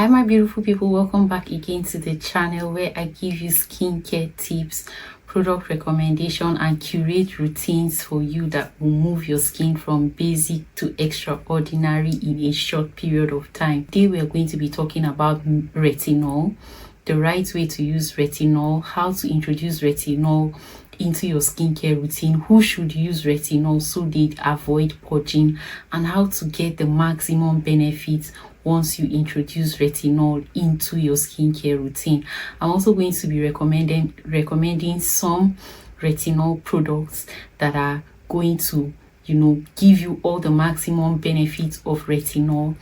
Hi my beautiful people, welcome back again to the channel where I give you skincare tips, product recommendation and curate routines for you that will move your skin from basic to extraordinary in a short period of time. Today we are going to be talking about retinol, the right way to use retinol, how to introduce retinol into your skincare routine, who should use retinol so they avoid purging, and how to get the maximum benefits once you introduce retinol into your skincare routine. I'm also going to be recommending some retinol products that are going to, give you all the maximum benefits of retinol,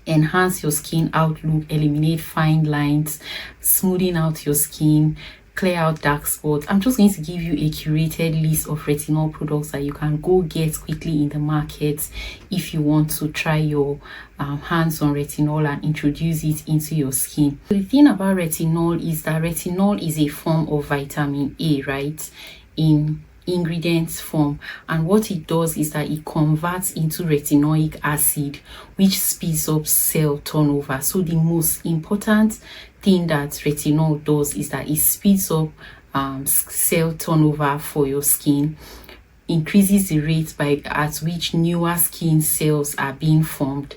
enhance your skin outlook, eliminate fine lines, smoothing out your skin, clear out dark spots. I'm just going to give you a curated list of retinol products that you can go get quickly in the market if you want to try your hands on retinol and introduce it into your skin. The thing about retinol is that retinol is a form of vitamin A, right, in ingredients form, and what it does is that it converts into retinoic acid, which speeds up cell turnover. So the most important thing that retinol does is that it speeds up cell turnover for your skin, increases the rate at which newer skin cells are being formed,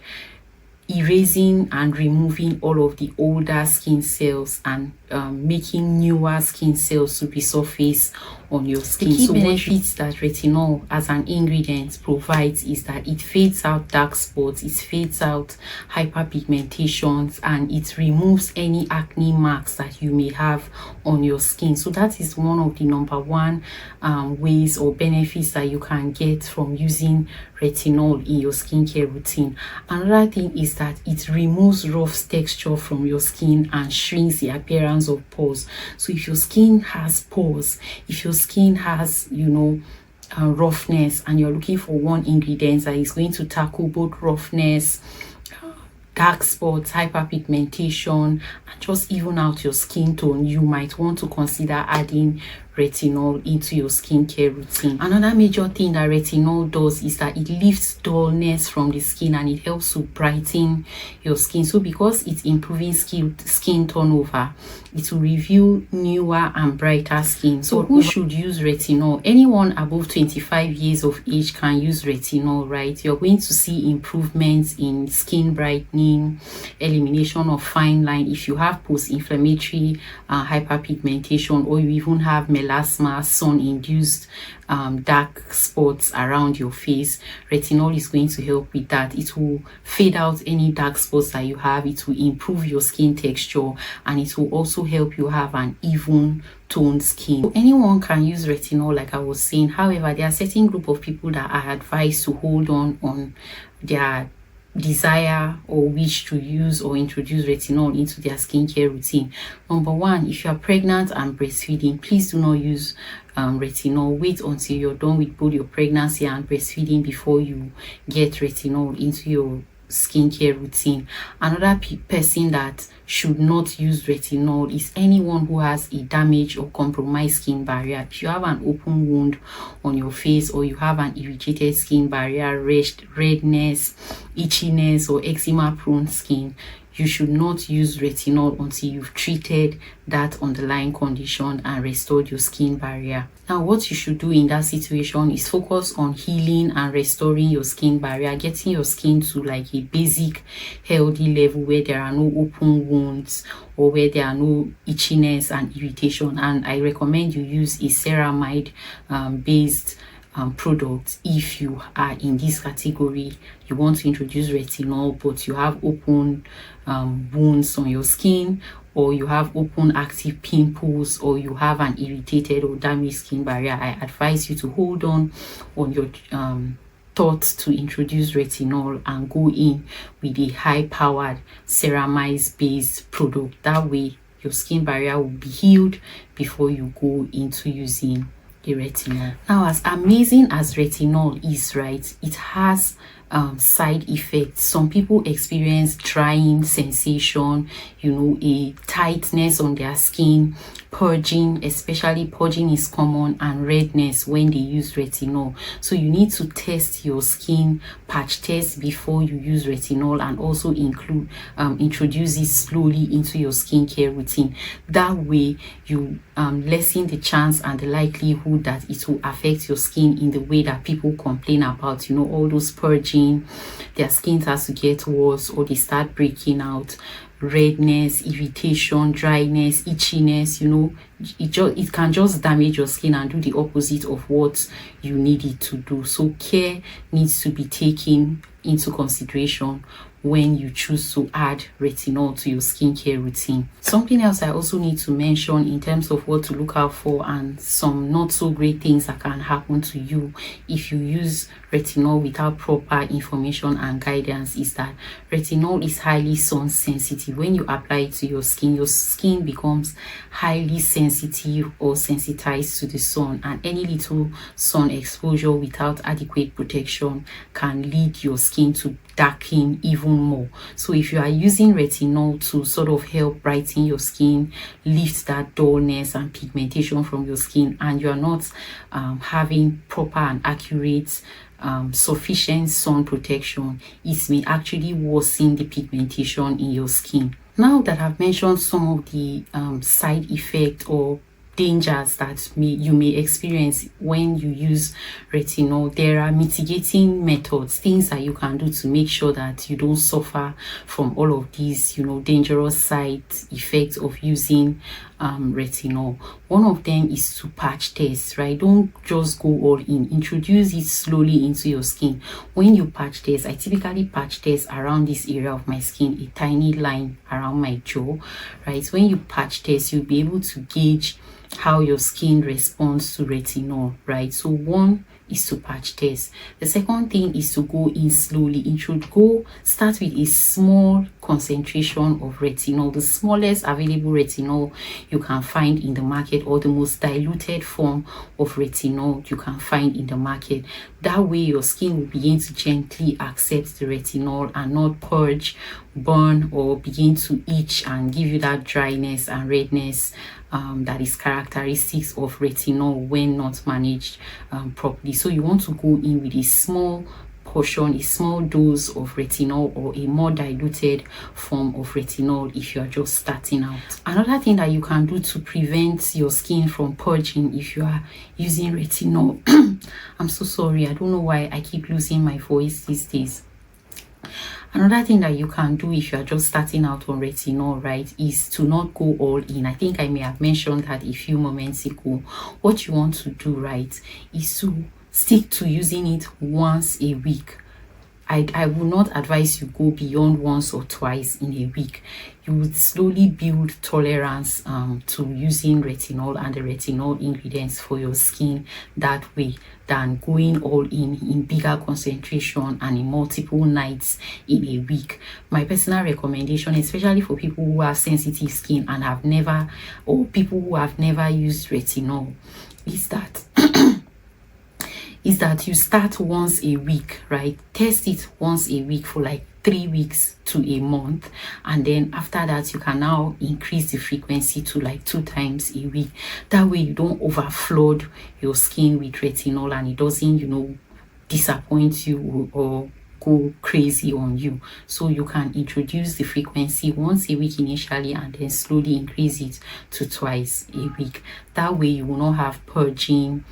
erasing and removing all of the older skin cells and making newer skin cells to resurface on your skin. The key benefits that retinol as an ingredient provides is that it fades out dark spots, it fades out hyperpigmentations, and it removes any acne marks that you may have on your skin. So that is one of the number one ways or benefits that you can get from using retinol in your skincare routine. Another thing is that it removes rough texture from your skin and shrinks the appearance of pores. So if your skin has pores, if your skin has roughness, and you're looking for one ingredient that is going to tackle both roughness, dark spots, hyperpigmentation, and just even out your skin tone, you might want to consider adding retinol into your skincare routine. Another major thing that retinol does is that it lifts dullness from the skin and it helps to brighten your skin. So because it's improving skin turnover, it will reveal newer and brighter skin. So who should use retinol? Anyone above 25 years of age can use retinol, right? You're going to see improvements in skin brightening, elimination of fine line. If you have post-inflammatory hyperpigmentation, or you even have melasma, sun-induced dark spots around your face, retinol is going to help with that. It will fade out any dark spots that you have, it will improve your skin texture, and it will also help you have an even toned skin. So anyone can use retinol, like I was saying. However, there are certain group of people that are advised to hold on their desire or wish to use or introduce retinol into their skincare routine. Number one, if you are pregnant and breastfeeding, please do not use retinol. Wait until you're done with both your pregnancy and breastfeeding before you get retinol into your skincare routine. Another person that should not use retinol is anyone who has a damaged or compromised skin barrier. If you have an open wound on your face, or you have an irritated skin barrier, redness, itchiness, or eczema prone skin, you should not use retinol until you've treated that underlying condition and restored your skin barrier. Now, what you should do in that situation is focus on healing and restoring your skin barrier, getting your skin to like a basic healthy level where there are no open wounds or where there are no itchiness and irritation. And I recommend you use a ceramide based product if you are in this category. You want to introduce retinol but you have open wounds on your skin, or you have open active pimples, or you have an irritated or damaged skin barrier. I advise you to hold on your thoughts to introduce retinol and go in with a high-powered ceramide based product. That way your skin barrier will be healed before you go into using a retinol. Now, as amazing as retinol is, right, it has side effects. Some people experience drying sensation, a tightness on their skin, purging, especially purging is common, and redness when they use retinol. So you need to test your skin, patch test before you use retinol, and also introduce it slowly into your skincare routine. That way you lessen the chance and the likelihood that it will affect your skin in the way that people complain about, all those purging, their skin starts to get worse, or they start breaking out, redness, irritation, dryness, itchiness. It can just damage your skin and do the opposite of what you need it to do. So care needs to be taken into consideration when you choose to add retinol to your skincare routine. Something else I also need to mention in terms of what to look out for and some not so great things that can happen to you if you use retinol without proper information and guidance is that retinol is highly sun sensitive. When you apply it to your skin becomes highly sensitive or sensitized to the sun, and any little sun exposure without adequate protection can lead your skin to darken even more. So if you are using retinol to sort of help brighten your skin, lift that dullness and pigmentation from your skin, and you are not having proper and accurate sufficient sun protection, it may actually worsen the pigmentation in your skin. Now that I've mentioned some of the side effects or dangers that you may experience when you use retinol, there are mitigating methods, things that you can do to make sure that you don't suffer from all of these dangerous side effects of using retinol. One of them is to patch test, right? Don't just go all in. Introduce it slowly into your skin. When you patch test, I typically patch test around this area of my skin, a tiny line around my jaw, right? When you patch test, you'll be able to gauge how your skin responds to retinol, right? So one is to patch test. The second thing is to go in slowly. Start with a small concentration of retinol, the smallest available retinol you can find in the market, or the most diluted form of retinol you can find in the market. That way your skin will begin to gently accept the retinol and not purge, burn, or begin to itch and give you that dryness and redness that is characteristics of retinol when not managed properly. So you want to go in with a small portion, a small dose of retinol, or a more diluted form of retinol if you are just starting out. Another thing that you can do to prevent your skin from purging if you are using retinol I'm so sorry, I don't know why I keep losing my voice these days. Another thing that you can do if you are just starting out on retinol, right, is to not go all in. I think I may have mentioned that a few moments ago. What you want to do, right, is to stick to using it once a week. I will not advise you go beyond once or twice in a week. You would slowly build tolerance to using retinol and the retinol ingredients for your skin that way than going all in bigger concentration and in multiple nights in a week. My personal recommendation, especially for people who have sensitive skin and have never, or people who have never used retinol, is that you start once a week, right? Test it once a week for like 3 weeks to a month, and then after that you can now increase the frequency to like 2 times a week. That way you don't overflood your skin with retinol and it doesn't disappoint you or go crazy on you. So you can introduce the frequency once a week initially and then slowly increase it to twice a week. That way you will not have purging,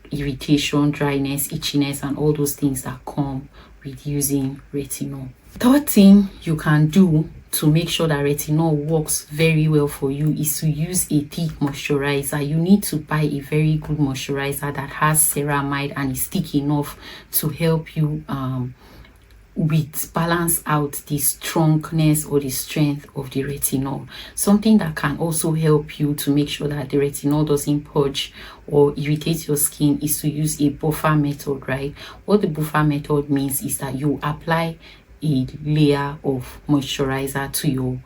irritation, dryness, itchiness, and all those things that come with using retinol. Third thing you can do to make sure that retinol works very well for you is to use a thick moisturizer. You need to buy a very good moisturizer that has ceramide and is thick enough to help you balance out the strongness or the strength of the retinol. Something that can also help you to make sure that the retinol doesn't purge or irritate your skin is to use a buffer method, right? What the buffer method means is that you apply a layer of moisturizer to your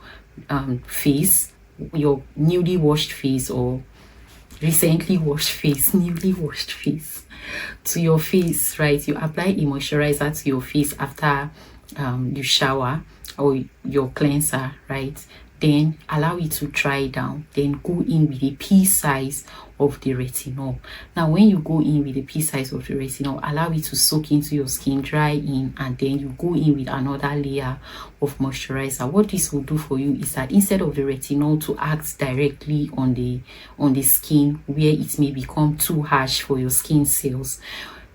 face, your newly washed face or recently washed face, to your face, right? You apply a moisturizer to your face after you shower or your cleanser, right? Then allow it to dry down, then go in with a pea size of the retinol. Now when you go in with the pea size of the retinol, allow it to soak into your skin, dry in, and then you go in with another layer of moisturizer. What this will do for you is that instead of the retinol to act directly on the skin where it may become too harsh for your skin cells,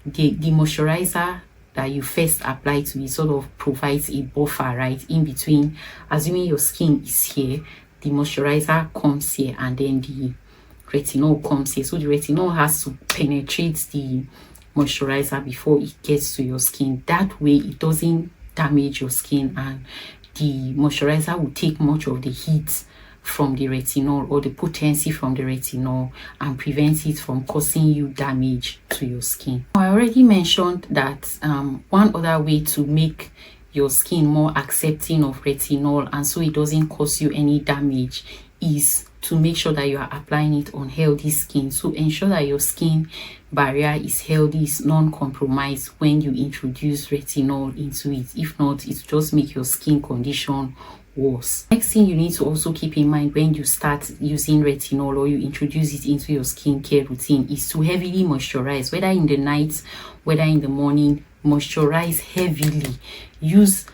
the moisturizer that you first apply to it sort of provides a buffer, right, in between. Assuming your skin is here, the moisturizer comes here, and then the retinol comes here. So the retinol has to penetrate the moisturizer before it gets to your skin. That way it doesn't damage your skin, and the moisturizer will take much of the heat from the retinol or the potency from the retinol and prevent it from causing you damage to your skin. I already mentioned that one other way to make your skin more accepting of retinol and so it doesn't cause you any damage is to make sure that you are applying it on healthy skin. So ensure that your skin barrier is healthy, is non-compromised when you introduce retinol into it. If not, it just make your skin condition worse. Next thing you need to also keep in mind when you start using retinol or you introduce it into your skincare routine is to heavily moisturize, whether in the night, whether in the morning. Moisturize heavily. Use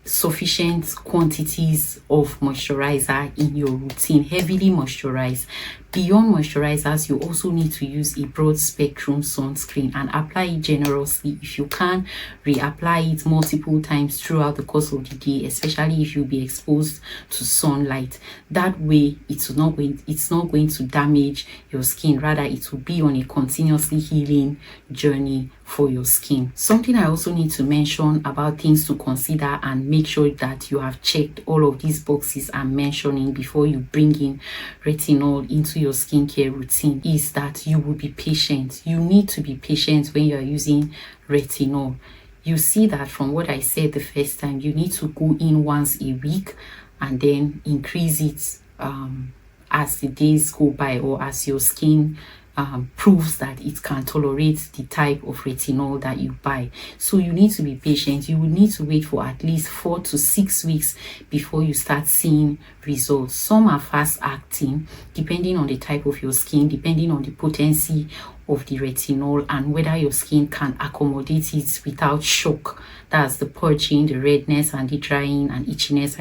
sufficient quantities of moisturizer in your routine. Heavily moisturize. Beyond moisturizers, you also need to use a broad spectrum sunscreen and apply it generously. If you can, reapply it multiple times throughout the course of the day, especially if you'll be exposed to sunlight. That way it's not going to damage your skin, rather it will be on a continuously healing journey for your skin. Something I also need to mention about things to consider and make sure that you have checked all of these boxes I'm mentioning before you bring in retinol into your skincare routine is that you will be patient. You need to be patient when you are using retinol. You see that from what I said the first time, you need to go in once a week and then increase it as the days go by or as your skin proves that it can tolerate the type of retinol that you buy. So you need to be patient. You will need to wait for at least 4 to 6 weeks before you start seeing results. Some are fast acting depending on the type of your skin, depending on the potency of the retinol and whether your skin can accommodate it without shock. That's the purging, the redness and the drying and itchiness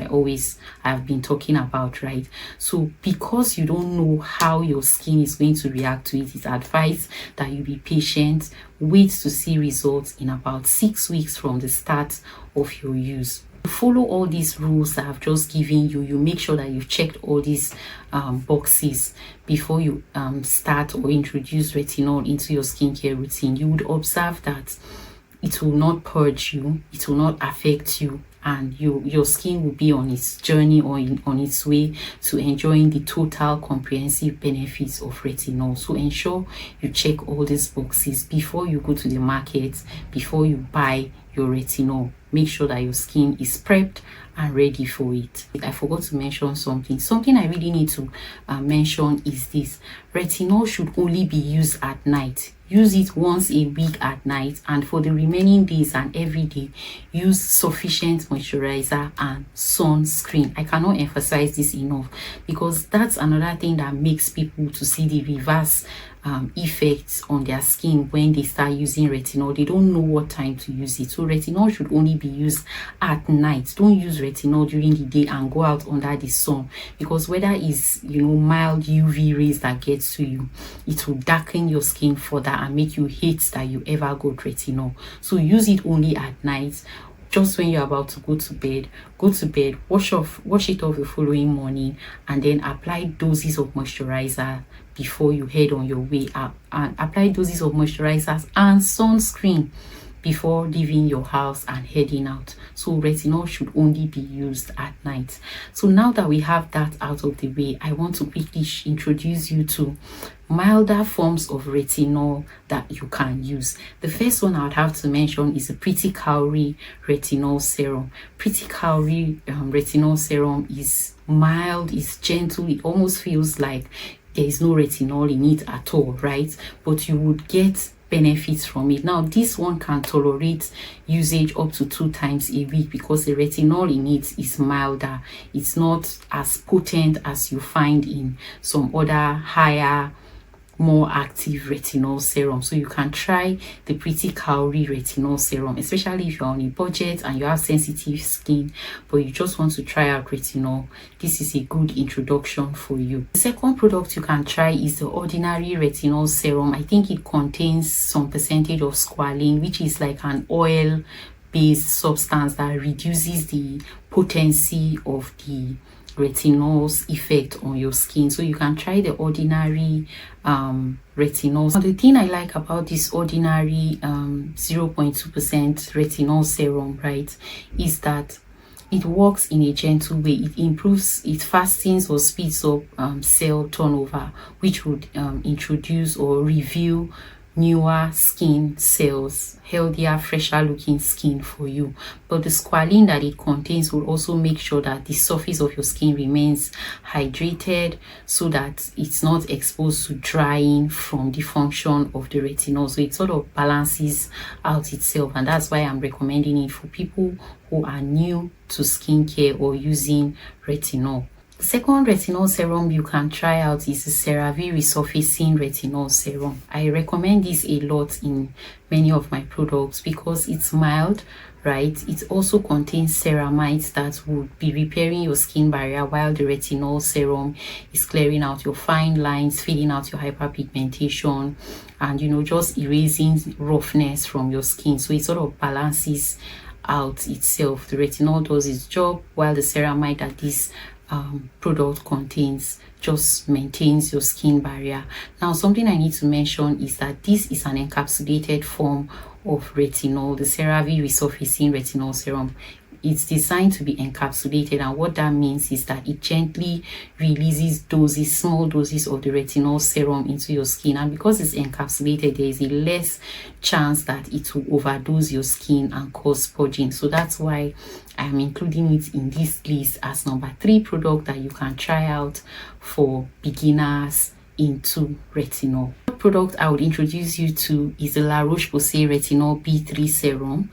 I have been talking about, right? So because you don't know how your skin is going to react to it, it's advised that you be patient. Wait to see results in about 6 weeks from the start of your use. Follow all these rules that I've just given you. You make sure that you've checked all these boxes before you start or introduce retinol into your skincare routine. You would observe that it will not purge you, it will not affect you, and your skin will be on its journey or on its way to enjoying the total comprehensive benefits of retinol. So ensure you check all these boxes before you go to the market, before you buy your retinol. Make sure that your skin is prepped and ready for it. I forgot to mention something I really need to mention is this: retinol should only be used at night. Use it once a week at night, and for the remaining days and every day use sufficient moisturizer and sunscreen. I cannot emphasize this enough, because that's another thing that makes people to see the reverse effects on their skin when they start using retinol. They don't know what time to use it. So retinol should only be used at night. Don't use retinol during the day and go out under the sun, because whether it's mild UV rays that gets to you, it will darken your skin further and make you hate that you ever got retinol. So use it only at night. Just when you're about to go to bed, wash it off the following morning, and then apply doses of moisturizer before you head on your way out. And apply doses of moisturizers and sunscreen before leaving your house and heading out. So retinol should only be used at night. So now that we have that out of the way, I want to quickly introduce you to milder forms of retinol that you can use. The first one I would have to mention is a Pretty Cowrie retinol serum. Pretty Cowrie retinol serum is mild, it's gentle, it almost feels like there is no retinol in it at all, right? But you would get benefits from it. Now this one can tolerate usage up to 2 times a week because the retinol in it is milder. It's not as potent as you find in some other higher, more active retinol serum. So you can try the Pretty Cowrie retinol serum, especially if you're on a budget and you have sensitive skin but you just want to try out retinol. This is a good introduction for you. The second product you can try is the ordinary retinol serum. I think it contains some percentage of squalane, which is like an oil based substance that reduces the potency of the retinol's effect on your skin. So you can try the ordinary retinol. Now, the thing I like about this ordinary 0.2% retinol serum, right, is that it works in a gentle way. It improves, it fastens or speeds up cell turnover, which would introduce or reveal newer skin cells, healthier, fresher looking skin for you. But the squalene that it contains will also make sure that the surface of your skin remains hydrated so that it's not exposed to drying from the function of the retinol. So it sort of balances out itself, and that's why I'm recommending it for people who are new to skincare or using retinol. The second retinol serum you can try out is the CeraVe Resurfacing Retinol Serum. I recommend this a lot in many of my products because it's mild, right? It also contains ceramides that would be repairing your skin barrier, while the retinol serum is clearing out your fine lines, filling out your hyperpigmentation, and just erasing roughness from your skin. So it sort of balances out itself. The retinol does its job, while the ceramide that this product contains just maintains your skin barrier. Now, something I need to mention is that this is an encapsulated form of retinol, the CeraVe Resurfacing Retinol Serum. It's designed to be encapsulated, and what that means is that it gently releases small doses of the retinol serum into your skin, and because it's encapsulated, there is a less chance that it will overdose your skin and cause purging. So that's why I'm including it in this list as number 3 product that you can try out for beginners into retinol. The product I would introduce you to is the La Roche-Posay Retinol B3 Serum.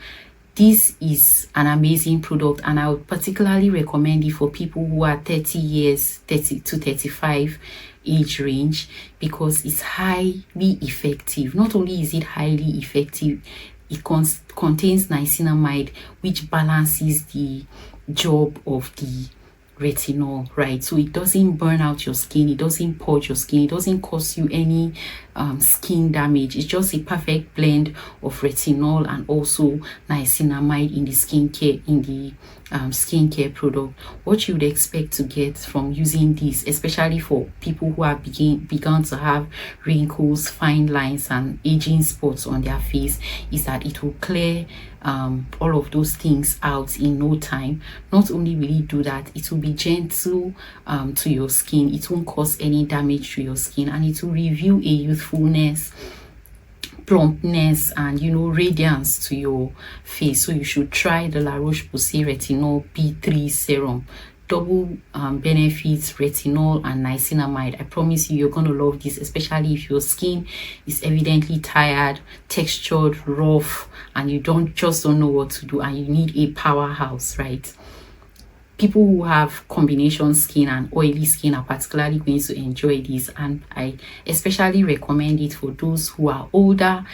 This is an amazing product, and I would particularly recommend it for people who are 30 to 35 age range, because it's highly effective. Not only is it highly effective, it contains niacinamide, which balances the job of the retinol, right? So it doesn't burn out your skin, it doesn't purge your skin, it doesn't cause you any skin damage. It's just a perfect blend of retinol and also niacinamide in the skincare product. What you would expect to get from using this, especially for people who have begun to have wrinkles, fine lines, and aging spots on their face, is that it will clear all of those things out in no time. Not only will it do that, it will be gentle to your skin. It won't cause any damage to your skin, and it will reveal a youthfulness, plumpness, and radiance to your face. So you should try the La Roche-Posay Retinol B3 Serum. Double benefits, retinol and niacinamide. I promise you're going to love this, especially if your skin is evidently tired, textured, rough, and you don't know what to do, and you need a powerhouse, right? People who have combination skin and oily skin are particularly going to enjoy this, and I especially recommend it for those who are older,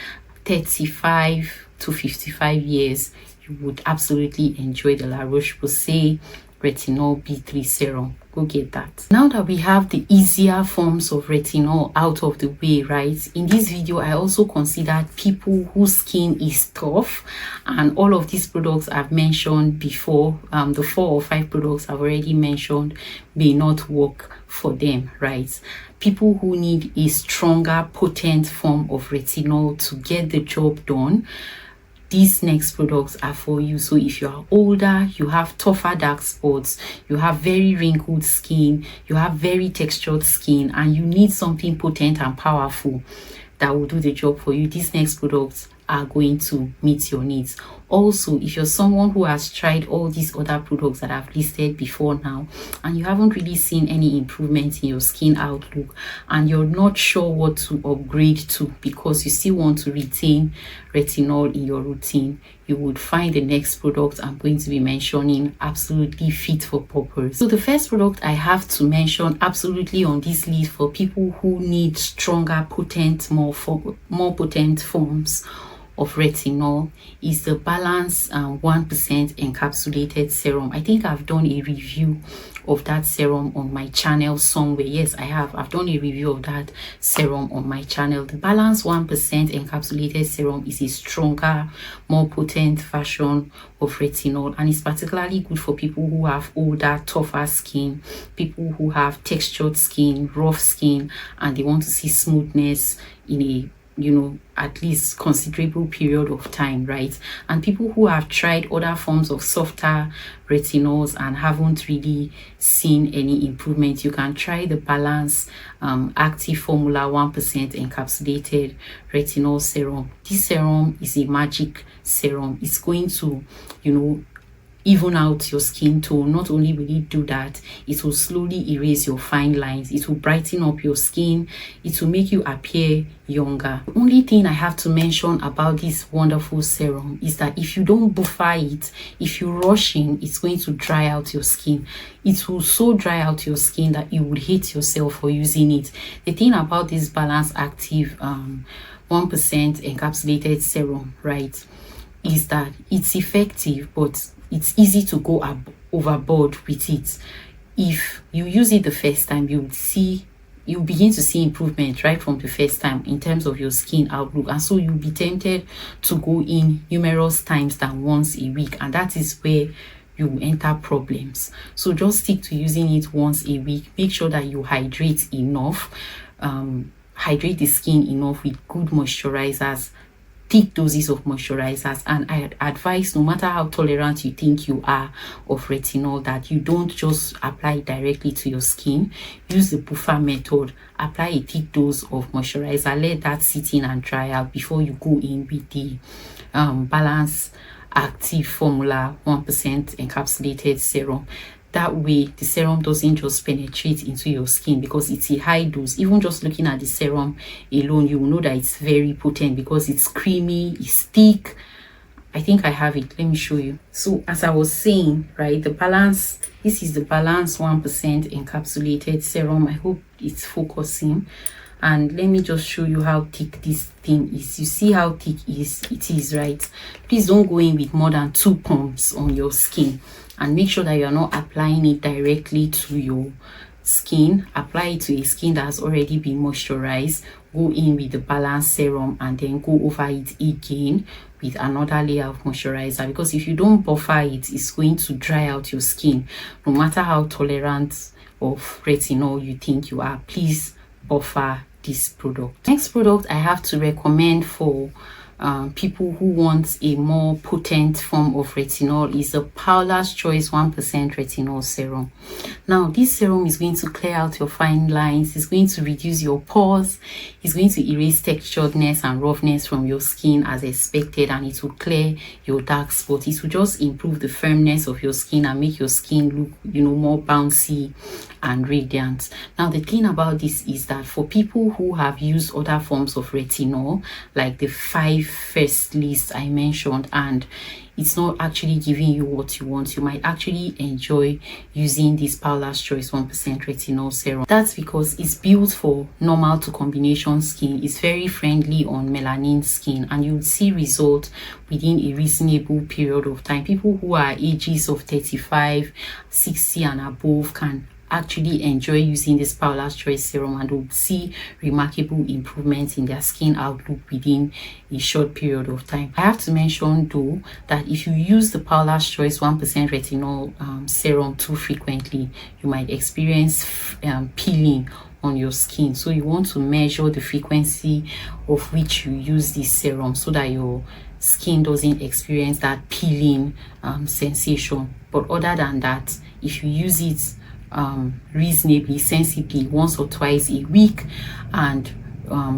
35 to 55 years. You would absolutely enjoy the La Roche-Posay Retinol B3 Serum. Go get that. Now that we have the easier forms of retinol out of the way, right, in this video I also considered people whose skin is tough, and all of these products I've mentioned before, the 4 or 5 products I've already mentioned, may not work for them, right? People who need a stronger, potent form of retinol to get the job done, these next products are for you. So if you are older, you have tougher dark spots, you have very wrinkled skin, you have very textured skin, and you need something potent and powerful that will do the job for you, these next products are going to meet your needs. Also, if you're someone who has tried all these other products that I've listed before now, and you haven't really seen any improvement in your skin outlook, and you're not sure what to upgrade to because you still want to retain retinol in your routine, you would find the next product I'm going to be mentioning absolutely fit for purpose. So the first product I have to mention absolutely on this list for people who need stronger, potent, more potent forms of retinol is the Balance 1% encapsulated serum. I think I've done a review of that serum on my channel somewhere. Yes, I have. I've done a review of that serum on my channel. The Balance 1% encapsulated serum is a stronger, more potent version of retinol, and it's particularly good for people who have older, tougher skin, people who have textured skin, rough skin, and they want to see smoothness in a at least considerable period of time, right? And people who have tried other forms of softer retinols and haven't really seen any improvement, you can try the Balance Active Formula 1% encapsulated retinol serum. This serum is a magic serum. It's going to, even out your skin tone. Not only will it do that, it will slowly erase your fine lines, it will brighten up your skin, it will make you appear younger. The only thing I have to mention about this wonderful serum is that if you don't buffer it, if you rush in, it's going to dry out your skin. It will so dry out your skin that you would hate yourself for using it. The thing about this Balance Active 1% encapsulated serum, right, is that it's effective, but it's easy to go overboard with it. If you use it the first time, you begin to see improvement right from the first time in terms of your skin outlook, and so you'll be tempted to go in numerous times than once a week, and that is where you enter problems. So just stick to using it once a week. Make sure that you hydrate enough, hydrate the skin enough with good moisturizers, thick doses of moisturizers, and I advise, no matter how tolerant you think you are of retinol, that you don't just apply it directly to your skin. Use the buffer method. Apply a thick dose of moisturizer, let that sit in and dry out before you go in with the Balance Active Formula 1% encapsulated serum. That way the serum doesn't just penetrate into your skin, because it's a high dose. Even just looking at the serum alone, you will know that it's very potent because it's creamy, it's thick. I think I have it. Let me show you. So as I was saying, right, this is the Balance 1% encapsulated serum. I hope it's focusing. And let me just show you how thick this thing is. You see how thick it is, right? Please don't go in with more than 2 pumps on your skin, and make sure that you're not applying it directly to your skin. Apply it to a skin that has already been moisturized. Go in with the Balance serum and then go over it again with another layer of moisturizer, because if you don't buffer it, it's going to dry out your skin. No matter how tolerant of retinol you think you are, please buffer this product. Next product I have to recommend for people who want a more potent form of retinol is the Paula's Choice 1% retinol serum. Now this serum is going to clear out your fine lines, it's going to reduce your pores, it's going to erase texturedness and roughness from your skin as expected, and it will clear your dark spots. It will just improve the firmness of your skin and make your skin look, more bouncy and radiant. Now the thing about this is that for people who have used other forms of retinol, like the 5 first list I mentioned, and it's not actually giving you what you want, you might actually enjoy using this Paula's Choice 1% retinol serum. That's because it's built for normal to combination skin. It's very friendly on melanin skin, and you'll see results within a reasonable period of time. People who are ages of 35, 60 and above can actually enjoy using this Paula's Choice serum and will see remarkable improvements in their skin outlook within a short period of time. I have to mention though that if you use the Paula's Choice 1% retinol serum too frequently, you might experience peeling on your skin. So you want to measure the frequency of which you use this serum so that your skin doesn't experience that peeling sensation. But other than that, if you use it reasonably, sensibly, once or twice a week, and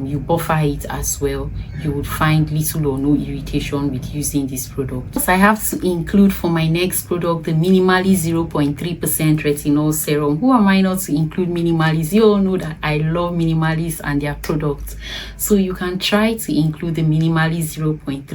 you buffer it as well, you would find little or no irritation with using this product. So I have to include for my next product the Minimally 0.3% retinol serum. Who am I not to include Minimalists? You all know that I love Minimalists and their products, so you can try to include the Minimally 0.3%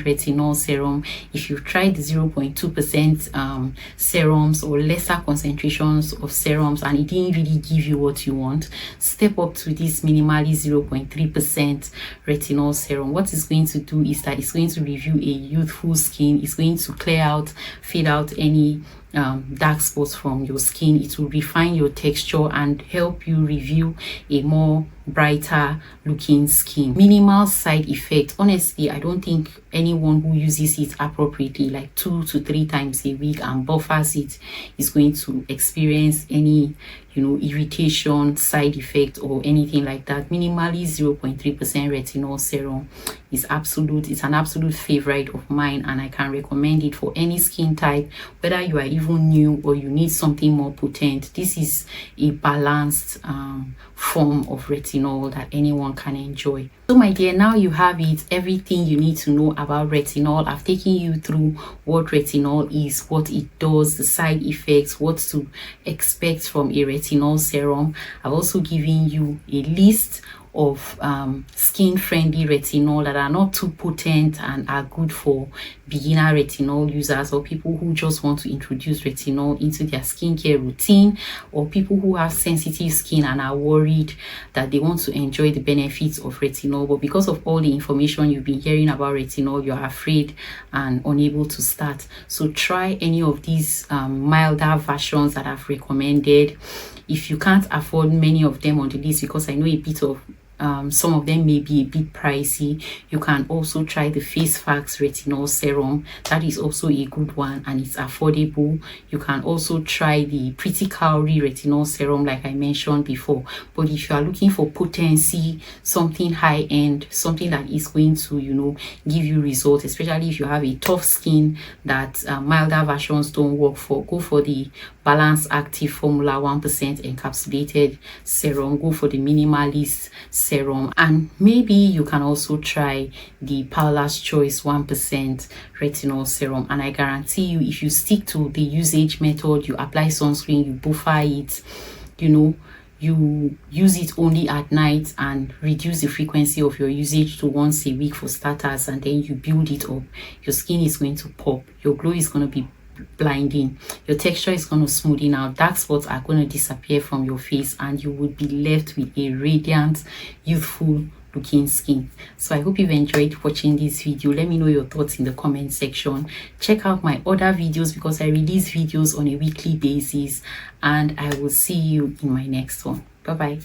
retinol serum. If you've tried the 0.2% serums or lesser concentrations of serums and it didn't really give you what you want, step up to this Minimally 0.3% retinol serum. What it's going to do is that it's going to review a youthful skin. It's going to clear out, fade out any dark spots from your skin. It will refine your texture and help you reveal a more brighter looking skin. Minimal side effect. Honestly, I don't think anyone who uses it appropriately, like 2 to 3 times a week, and buffers it, is going to experience any irritation, side effect, or anything like that. Minimally 0.3% retinol serum is it's an absolute favorite of mine, and I can recommend it for any skin type, whether you are even new or you need something more potent. This is a balanced form of retinol that anyone can enjoy. So my dear, now you have it, everything you need to know about retinol. I've taken you through what retinol is, what it does, the side effects, what to expect from a retinol serum. I've also given you a list of skin-friendly retinol that are not too potent and are good for beginner retinol users, or people who just want to introduce retinol into their skincare routine, or people who have sensitive skin and are worried that they want to enjoy the benefits of retinol, but because of all the information you've been hearing about retinol, you're afraid and unable to start. So try any of these milder versions that I've recommended. If you can't afford many of them on the list, because I know a bit of some of them may be a bit pricey, you can also try the Face Facts retinol serum. That is also a good one and it's affordable. You can also try the Pretty Cowrie retinol serum like I mentioned before. But if you are looking for potency, something high end, something that is going to give you results, especially if you have a tough skin that milder versions don't work for, go for the Balance Active Formula 1% encapsulated serum. Go for the Minimalist serum, and maybe you can also try the Paula's Choice 1% retinol serum. And I guarantee you, if you stick to the usage method, you apply sunscreen, you buffer it, you use it only at night and reduce the frequency of your usage to once a week for starters, and then you build it up, your skin is going to pop, your glow is going to be blinding, your texture is going to smoothen out, dark spots are going to disappear from your face, and you would be left with a radiant, youthful looking skin. So I hope you've enjoyed watching this video. Let me know your thoughts in the comment section. Check out my other videos because I release videos on a weekly basis, and I will see you in my next one. Bye bye.